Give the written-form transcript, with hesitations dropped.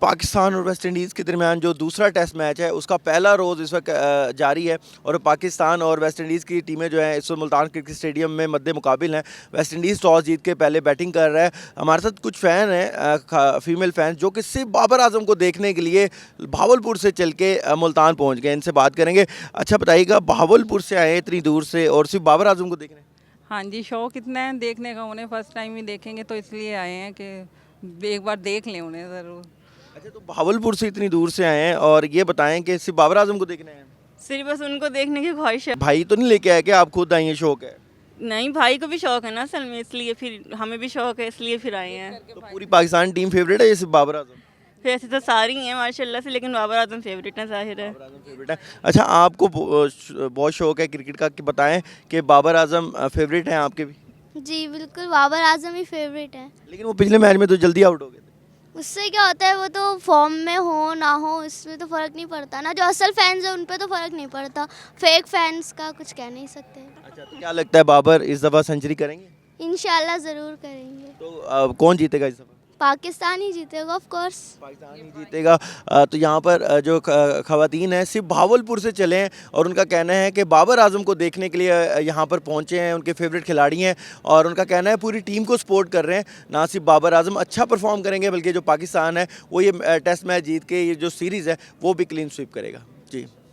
पाकिस्तान और West Indies के दरमियान जो दूसरा टेस्ट मैच है उसका पहला रोज़ इस वक्त जारी है और पाकिस्तान और वेस्ट इंडीज़ की टीमें जो हैं इस वक्त मुल्तान क्रिकेट स्टेडियम में मद्दे मुकाबिल हैं। वेस्ट इंडीज़ टॉस जीत के पहले बैटिंग कर रहा है। हमारे साथ कुछ फ़ैन हैं, फीमेल फ़ैन, जो कि सिर्फ बाबर आजम को देखने के लिए भावलपुर से चल के मुल्तान पहुँच गए। इनसे बात करेंगे। अच्छा बताइएगा, भावलपुर से आए इतनी दूर से और सिर्फ बाबर आजम को देखने? हाँ जी, शौक इतना है देखने का, उन्हें फर्स्ट टाइम ही देखेंगे तो इसलिए आए हैं कि एक बार देख लें उन्हें ज़रूर। अच्छा, तो भावलपुर से इतनी दूर से आए हैं और ये बताएं कि सिर्फ बाबर आजम को देखने आए हैं? सिर्फ बस उनको देखने की ख्वाहिश है। भाई तो नहीं लेके आए कि आप खुद आई हैं, शौक है? नहीं, भाई को भी शौक है ना असल में, इसलिए फिर हमें भी शौक है, इसलिए फिर आए हैं। तो पूरी पाकिस्तान टीम फेवरेट है या सिर्फ बाबर आजम? वैसे तो सारी हैं माशाल्लाह से, लेकिन बाबर आजम फेवरेट है, जाहिर है। बाबर आजम फेवरेट है। अच्छा, आपको बहुत शौक है क्रिकेट का, कि बताएं कि बाबर आजम फेवरेट हैं आपके भी? जी बिल्कुल, बाबर आजम ही फेवरेट है। लेकिन वो पिछले मैच में तो जल्दी आउट हो गए थे। उससे क्या होता है, वो तो फॉर्म में हो ना हो इसमें तो फ़र्क नहीं पड़ता ना। जो असल फैंस हैं उन पे तो फ़र्क नहीं पड़ता, फेक फैंस का कुछ कह नहीं सकते। अच्छा, तो क्या लगता है बाबर इस दफ़ा सेंचुरी करेंगे? इंशाल्लाह ज़रूर करेंगे। तो कौन जीतेगा इस दफ़ा? पाकिस्तान ही जीतेगा ऑफ कोर्स। पाकिस्तान ही जीतेगा। तो यहाँ पर जो ख़वातीन हैं सिर्फ भावलपुर से चले हैं और उनका कहना है कि बाबर आजम को देखने के लिए यहाँ पर पहुँचे हैं। उनके फेवरेट खिलाड़ी हैं और उनका कहना है पूरी टीम को सपोर्ट कर रहे हैं। ना सिर्फ बाबर आजम अच्छा परफॉर्म करेंगे बल्कि जो पाकिस्तान है वो ये टेस्ट मैच जीत के ये जो सीरीज़ है वो भी क्लीन स्वीप करेगा। जी।